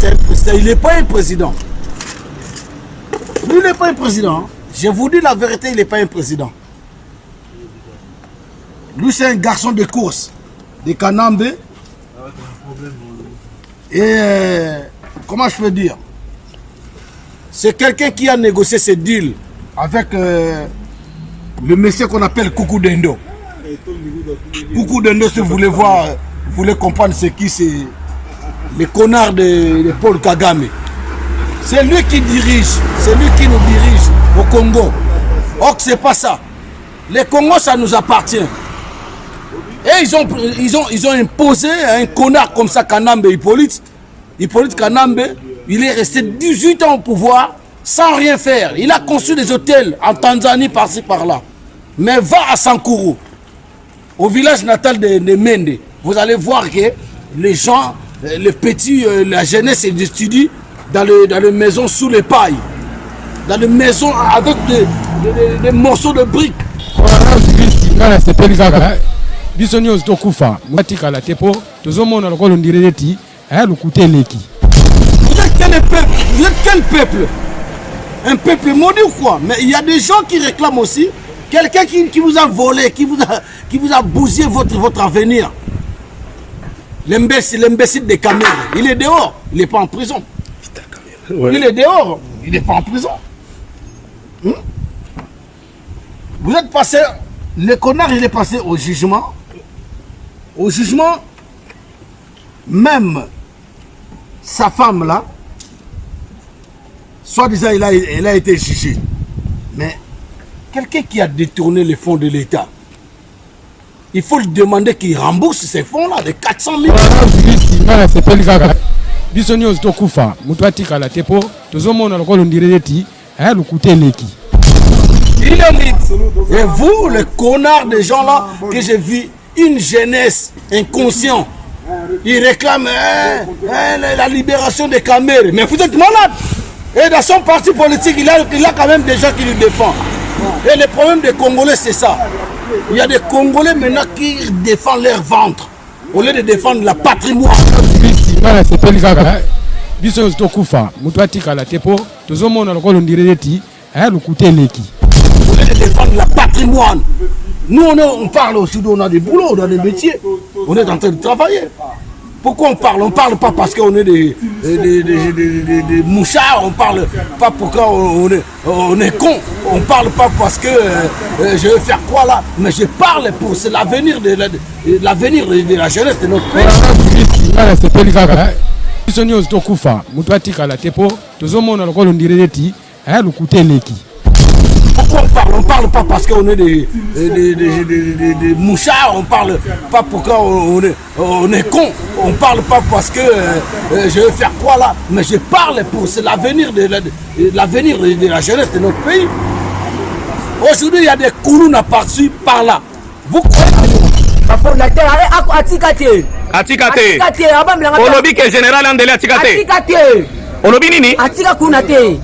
c'est un président. Il n'est pas un président. Lui, il n'est pas un président. Hein. Je vous dis la vérité, il n'est pas un président. Lui, c'est un garçon de course, de Kanambe. Et comment je peux dire? C'est quelqu'un qui a négocié ce deal avec le monsieur qu'on appelle Coucou Dendo. Coucou Dendo, si vous voulez voir, vous voulez comprendre ce qui c'est les connards de Paul Kagame. C'est lui qui dirige, c'est lui qui nous dirige au Congo. Or, c'est pas ça. Le Congo, ça nous appartient. Et ils ont imposé à un connard comme ça, Kanambe Hippolyte Kanambe, il est resté 18 ans au pouvoir sans rien faire. Il a construit des hôtels en Tanzanie, par-ci, par-là. Mais va à Sankuru, au village natal de Mende. Vous allez voir que les gens, les petits, la jeunesse étudie dans les maisons sous les pailles. Dans les maisons avec des morceaux de briques. Bisonios Dokufa, Matika la Tepo, Tozomon al Kolon Direti, à l'Oukoute Leki. Vous êtes quel peuple? Vous êtes quel peuple? Un peuple maudit ou quoi? Mais il y a des gens qui réclament aussi. Quelqu'un qui vous a volé, qui vous a bousillé votre avenir. L'imbécile de Kamel, il est dehors, il n'est pas en prison. Ouais. Il est dehors, il n'est pas en prison. Vous êtes passé, le connard il est passé au jugement. Au jugement, même sa femme là, soi-disant elle a été jugée. Mais quelqu'un qui a détourné les fonds de l'État, il faut lui demander qu'il rembourse ces fonds-là de 400 000. Bisonios Dokufa, Mutwatika la Tepo, Tozomon al Kolon Direti, à l'Oukoute Leki. Et vous, les connards des gens là, que j'ai vu, une jeunesse inconsciente, ils réclament la libération des Kamere. Mais vous êtes malade. Et dans son parti politique, il a quand même des gens qui lui défendent. Et le problème des Congolais, c'est ça. Il y a des Congolais maintenant qui défendent leur ventre, au lieu de défendre la patrimoine. Bisons Dokufa, Mutwatika la Tepo, Tozomon al Kolon Direti, à l'Oukoute Leki. Au lieu de défendre la patrimoine. Nous, on parle aussi, on a des boulots, on a des métiers. On est en train de travailler. Pourquoi on parle? On ne parle pas parce qu'on est des mouchards, on ne parle pas pourquoi on est con. On ne parle pas parce que je vais faire quoi là. Mais je parle pour l'avenir de la jeunesse de notre pays. Bisonios Dokufa, Mutwatika la Tepo, Tozomon al Kolon Direti, à l'Oukoute Leki. Pourquoi on parle? On ne parle pas parce qu'on est des mouchards, on ne parle pas pourquoi on est con. On ne parle pas parce que je vais faire quoi là. Mais je parle pour l'avenir de la jeunesse de notre pays. Aujourd'hui, il y a des Koulouna par-ci, par-là. Vous croyez? Atikate. Olobi que général Andele Atikate. Olobi nini?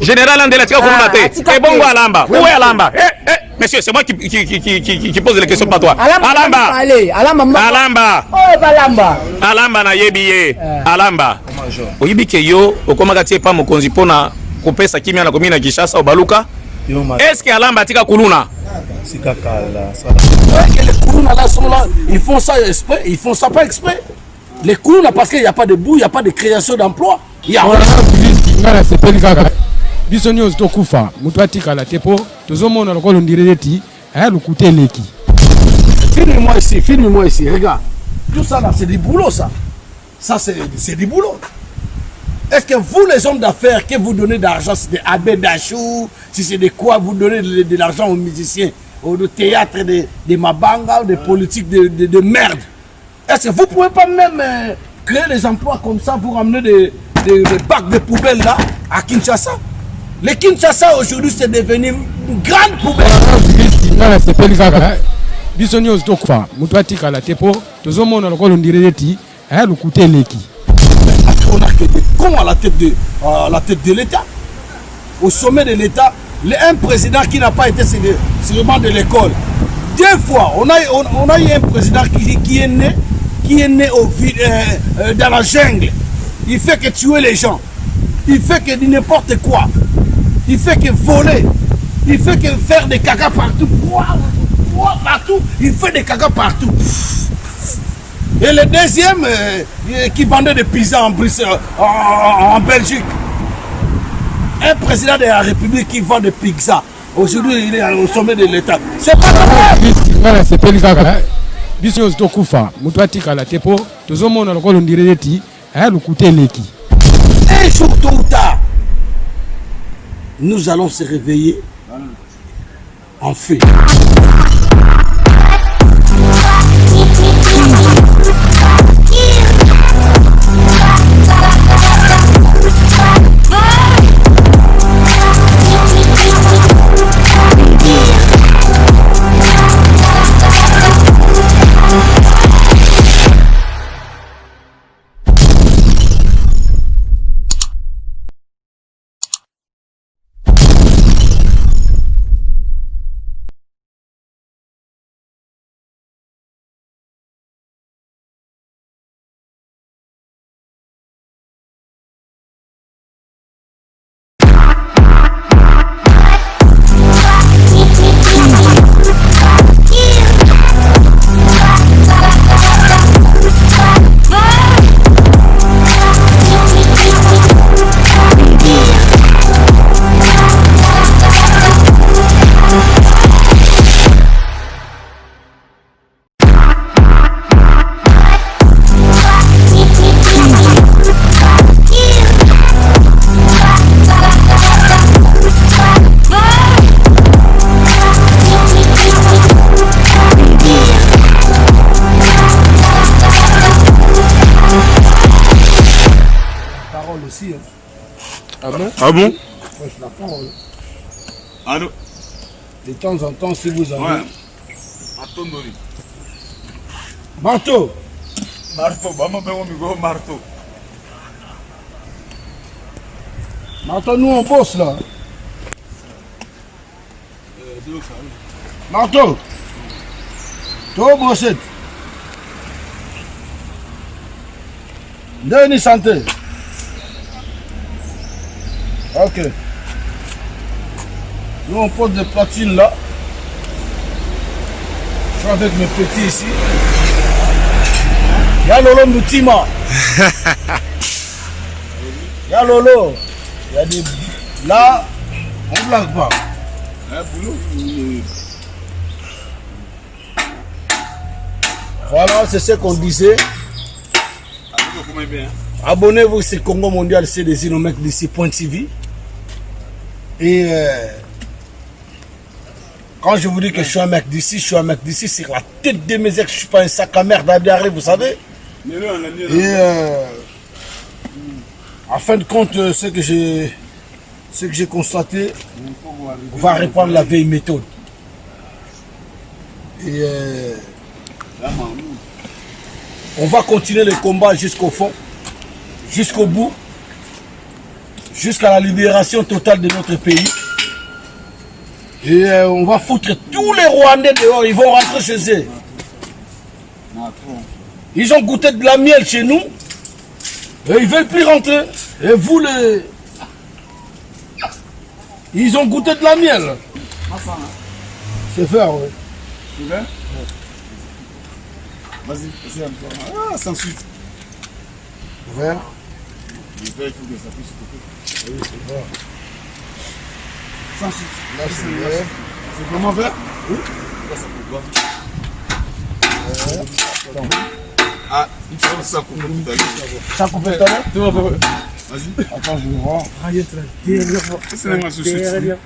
Général Andele Atikate Kounounate. Et bongo Alamba. Où est Alamba? Monsieur, c'est moi qui pose les questions pas toi. Alamba na yebiye. Alamba. Oyibi ke yo okomaka tie pa mokonzi pona kopesa kimia na komina Kinshasa obaluka. Est-ce que Alamba tika kuluna? Les Koulouna là sont là, ils font ça exprès, ils font ça pas exprès. Les Koulouna parce qu'il n'y a pas de bout, il n'y a pas de création d'emploi. Il y a Bisonios Dokufa, Mutwatika la Tepo, Tozomon al Kolon Direti, à l'Oukoute Leki. Filme-moi ici, regarde. Tout ça là, c'est du boulot ça. Ça c'est du boulot. Est-ce que vous les hommes d'affaires, que vous donnez d'argent, c'est des Abbé Dachou, si c'est de quoi vous donnez de l'argent aux musiciens, au théâtre, des Mabanga, des politiques de merde. Est-ce que vous ne pouvez pas même créer des emplois comme ça, vous ramener des bacs de poubelles là, à Kinshasa? Les Kinshasa aujourd'hui c'est devenu une grande poubelle. Bisonios Dokufa, Mutwatika la Tepo, Tozomon al Kolon Direti, à l'Oukoute Leki. On a que des cons à la tête de l'État. Au sommet de l'État, un président qui n'a pas été sur le banc de l'école. 2 fois, on a eu un président qui est né dans la jungle. Il fait que tuer les gens. Il fait que n'importe quoi. Il fait que voler. Il fait que faire des caca partout. Partout. Il fait des caca partout. Et le deuxième qui vendait des pizzas en Belgique. Un président de la République qui vend des pizzas. Aujourd'hui, il est au sommet de l'État. C'est pas vrai. Un jour tôt ou tard, nous allons se réveiller en fait. Aussi, hein. Ah bon? Ah bon? La parole. Ah non. De temps en temps, si vous avez... Ouais. Marteau. Marteau. Marteau. Marteau, nous on bosse là. Marteau. Toi, bossette. Donnez santé. Ok. Nous on pose des platines là. Je suis avec mes petits ici. Y'a Lolo Moutima. Y'a Lolo. Y'a des... Là, on ne blague pas. Voilà, c'est ce qu'on disait. Abonnez-vous, c'est Congo Mondial CDC, nos mecs d'ici .tv. Et quand je vous dis que je suis un mec d'ici, je suis un mec d'ici, c'est la tête de mes ex, je ne suis pas un sac à merde à bien, vous savez. Et en fin de compte, ce que j'ai constaté, on va reprendre la vieille méthode. Et on va continuer le combat jusqu'au fond, jusqu'au bout, jusqu'à la libération totale de notre pays. Et on va foutre tous les Rwandais dehors, ils vont rentrer chez eux. Ils ont goûté de la miel chez nous, et ils ne veulent plus rentrer. Et vous les... Ils ont goûté de la miel. C'est faire, oui. Tu veux? Vas-y, essaye encore. Ah, sans suite. Vert. Le verre, il faut que ça puisse couper. Oui, c'est vert. Sans suite. Là, c'est vert. C'est vraiment vert? Oui. Là, ça coupe pas. Ah, il faut que ça coupe tout à l'heure. Ça coupe tout à l'heure? Tu vas voir. Vas-y. Attends, je vais voir. C'est la masse suite. Vert.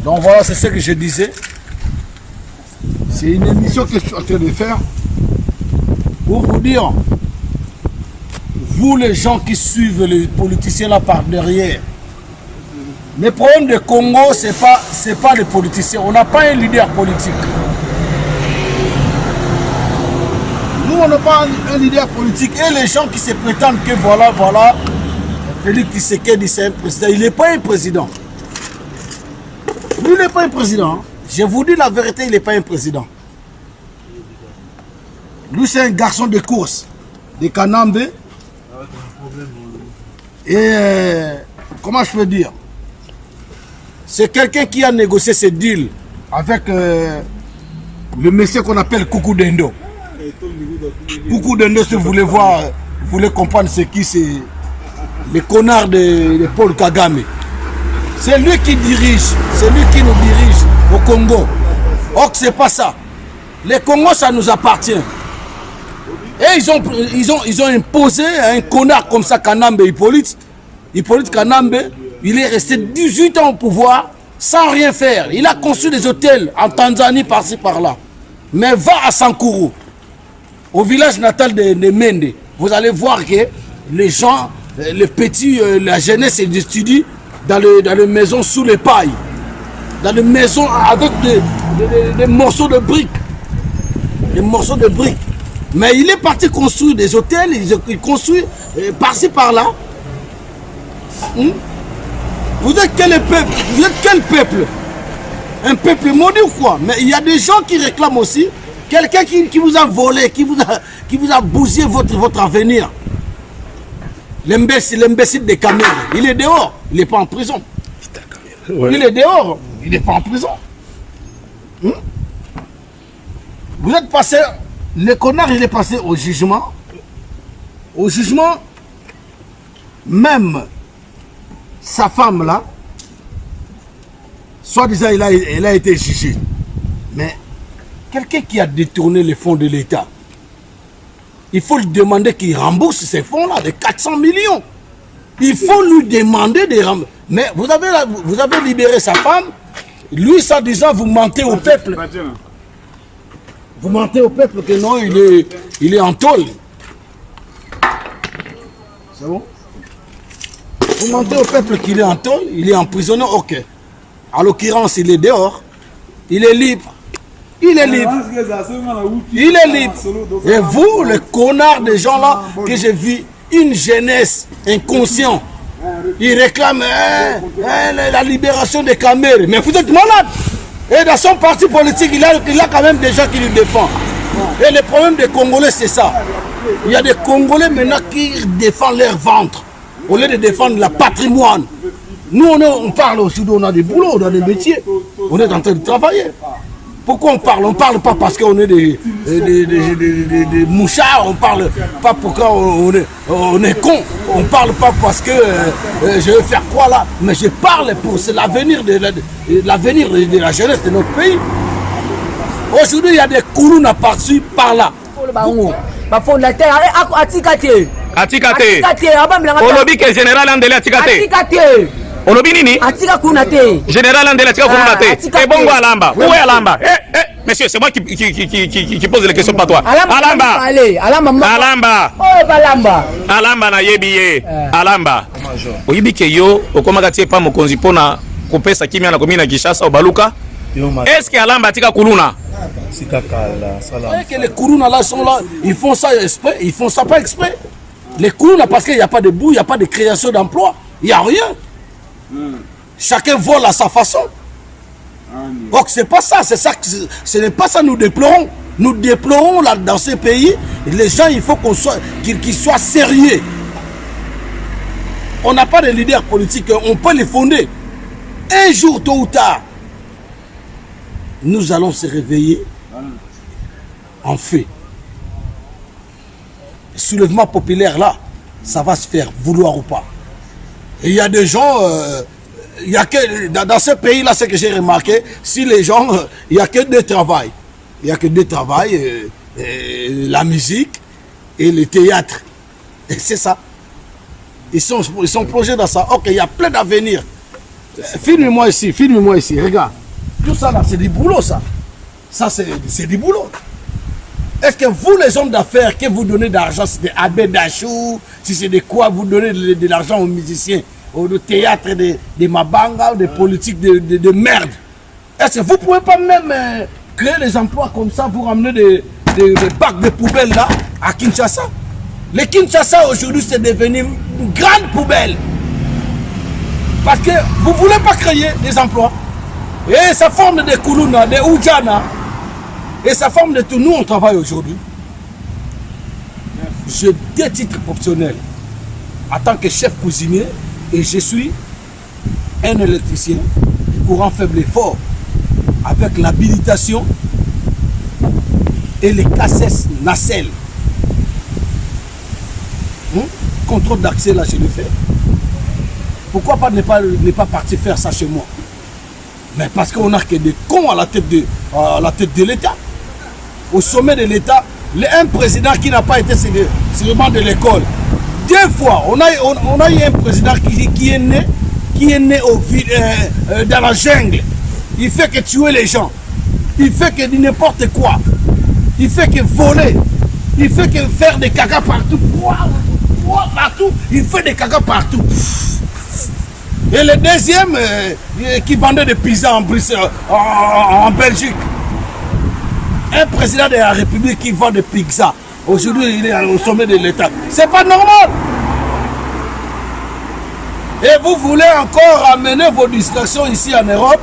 Donc voilà, c'est ce que je disais. C'est une émission que je suis en train de faire pour vous dire, vous les gens qui suivent les politiciens là par derrière, le problème de Congo, c'est pas les politiciens. On n'a pas un leader politique. Nous, on n'a pas un leader politique. Et les gens qui se prétendent que voilà, Félix Tshisekedi, c'est un président. Il n'est pas un président. Lui, il n'est pas un président. Je vous dis la vérité, il n'est pas un président. Lui, c'est un garçon de course, de Kanambe. Et comment je peux dire? C'est quelqu'un qui a négocié ce deal avec le monsieur qu'on appelle Coucou Dendo. Coucou Dendo, si vous voulez voir, vous voulez comprendre ce qui c'est les connards de Paul Kagame. C'est lui qui dirige, c'est lui qui nous dirige au Congo. Or, c'est pas ça. Les Congos, ça nous appartient. Et ils ont imposé à un connard comme ça, Kanambe Hippolyte Kanambe, il est resté 18 ans au pouvoir sans rien faire. Il a construit des hôtels en Tanzanie, par-ci, par-là. Mais va à Sankuru, au village natal de Mende. Vous allez voir que les gens, les petits, la jeunesse étudie dans les maisons sous les pailles. Dans les maisons avec des morceaux de briques. Des morceaux de briques. Mais il est parti construire des hôtels, il construit par-ci par-là. Vous êtes quel peuple? Vous êtes quel peuple? Un peuple maudit ou quoi? Mais il y a des gens qui réclament aussi. Quelqu'un qui vous a volé, qui vous a bousillé votre avenir. L'imbécile des caméras. Il est dehors, il n'est pas en prison. Ouais. Il est dehors, il n'est pas en prison. Vous êtes passé, le connard il est passé au jugement. Au jugement, même sa femme là, soi-disant elle a été jugée. Mais quelqu'un qui a détourné les fonds de l'État, il faut lui demander qu'il rembourse ces fonds-là de 400 millions. Il faut lui demander de rembourser. Mais vous avez libéré sa femme. Lui, soi-disant, vous mentez au peuple. Vous mentez au peuple que non, il est en tôle. C'est bon? Vous mentez au peuple qu'il est en tôle, il est emprisonné, ok. En l'occurrence, il est dehors. Il est libre. Il est libre. Il est libre. Et vous, les connards des gens là, que j'ai vu, une jeunesse inconsciente, ils réclament la libération des caméras. Mais vous êtes malade. Et dans son parti politique, il a quand même des gens qui lui défendent. Et le problème des Congolais, c'est ça. Il y a des Congolais maintenant qui défendent leur ventre, au lieu de défendre le patrimoine. Nous, on parle aussi, on a des boulots, on a des métiers. On est en train de travailler. Pourquoi on parle? On ne parle pas parce qu'on est des mouchards, on ne parle pas pourquoi on est con, on ne parle pas parce que je vais faire quoi là, mais je parle pour l'avenir de la jeunesse de notre pays. Aujourd'hui, il y a des Kourouna par-ci, par-là. Atikate. Olobi que général Andele Atikate. Olobi nini? Général Andele Atikate Kourouna te. Et bongo Alamba. Où est Alamba? Monsieur, c'est moi qui pose les questions, pas toi. Alamba na yebiye. Alamba. Oyibi ke yo okomaka tie pa mokonzi pona kopesa kimia na komina Kinshasa obaluka. Est-ce que Alamba atika Kourouna? Que les Kourouna là sont là, ils font ça exprès, ils font ça pas exprès. Les Kourouna parce qu'il n'y a pas de bout, il n'y a pas de création d'emploi, il n'y a rien. Chacun vole à sa façon. Donc c'est pas ça, c'est ça, ce n'est pas ça nous déplorons. Nous déplorons là dans ces pays, les gens il faut qu'ils soient sérieux. On n'a pas de leader politique, on peut les fonder. Un jour, tôt ou tard, nous allons se réveiller en fait. Le soulèvement populaire là, ça va se faire, vouloir ou pas. Et il y a des gens, il y a que, dans ce pays là, ce que j'ai remarqué, si les gens, il n'y a que deux travails. Il n'y a que deux travails, la musique et le théâtre. Et c'est ça. Ils sont plongés dans ça. Ok, il y a plein d'avenir. Filme-moi ici, regarde. Tout ça là, c'est du boulot ça. Ça c'est du boulot. Est-ce que vous les hommes d'affaires, que vous donnez d'argent, c'est des abbés d'achou, si c'est de quoi vous donnez de l'argent aux musiciens, au théâtre, des mabanga, des politiques de merde. Est-ce que vous ne pouvez pas même créer des emplois comme ça, vous ramener des bacs de poubelles là, à Kinshasa? Le Kinshasa aujourd'hui c'est devenu une grande poubelle. Parce que vous ne voulez pas créer des emplois. Et ça forme des Kourouna, des Oudjana. Et ça forme de tout. Nous, on travaille aujourd'hui. j'ai 2 titres professionnels en tant que chef cuisinier et je suis un électricien du courant faible et fort avec l'habilitation et les cassettes nacelles. Contrôle d'accès là je le fais. Pourquoi pas ne pas partir faire ça chez moi? Mais parce qu'on n'a que des cons à la tête de l'État. Au sommet de l'État, un président qui n'a pas été sûrement de l'école. 2 fois, on a eu un président qui est né dans la jungle. Il fait que tuer les gens. Il fait que n'importe quoi. Il fait que voler. Il fait que faire des caca partout. Partout. Il fait des caca partout. Et le deuxième qui vendait des pizzas en Belgique. Un président de la République qui vend des pizzas. Aujourd'hui, il est au sommet de l'État. C'est pas normal. Et vous voulez encore amener vos distractions ici en Europe,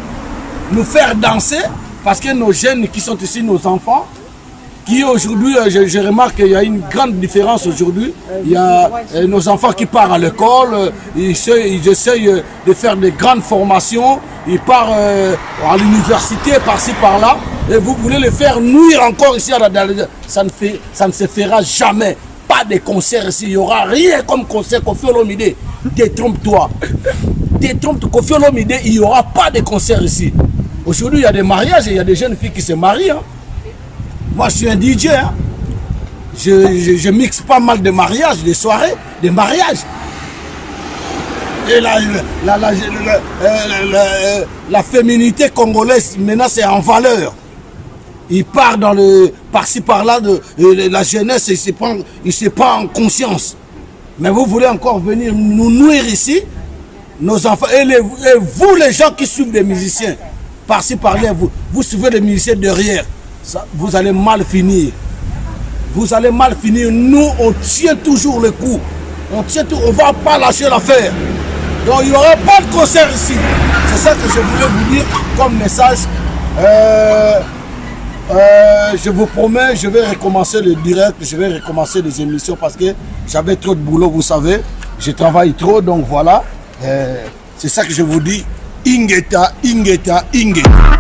nous faire danser, parce que nos jeunes qui sont ici, nos enfants, qui aujourd'hui, je remarque qu'il y a une grande différence aujourd'hui. Il y a nos enfants qui partent à l'école, ils essayent de faire des grandes formations, ils partent à l'université par-ci par-là, et vous voulez les faire nuire encore ici à ça ne se fera jamais. Pas de concert ici, il n'y aura rien comme concert Koffi Olomide. Détrompe-toi. Détrompe-toi, Koffi Olomide, il n'y aura pas de concert ici. Aujourd'hui, il y a des mariages et il y a des jeunes filles qui se marient. Moi, je suis un DJ. Je mixe pas mal de mariages, des soirées, des mariages. Et la féminité congolaise, maintenant, c'est en valeur. Il part dans le par-ci par-là de la jeunesse, il se prend en conscience. Mais vous voulez encore venir nous nuire ici, nos enfants, et vous les gens qui suivent des musiciens, par-ci par-là, vous suivez les musiciens derrière, ça, vous allez mal finir. Vous allez mal finir. Nous, on tient toujours le coup. On ne va pas lâcher l'affaire. Donc il n'y aura pas de concert ici. C'est ça que je voulais vous dire comme message. Je vous promets, je vais recommencer le direct, je vais recommencer les émissions parce que j'avais trop de boulot, vous savez. Je travaille trop, donc voilà. C'est ça que je vous dis. Ingeta, Ingeta, Ingeta.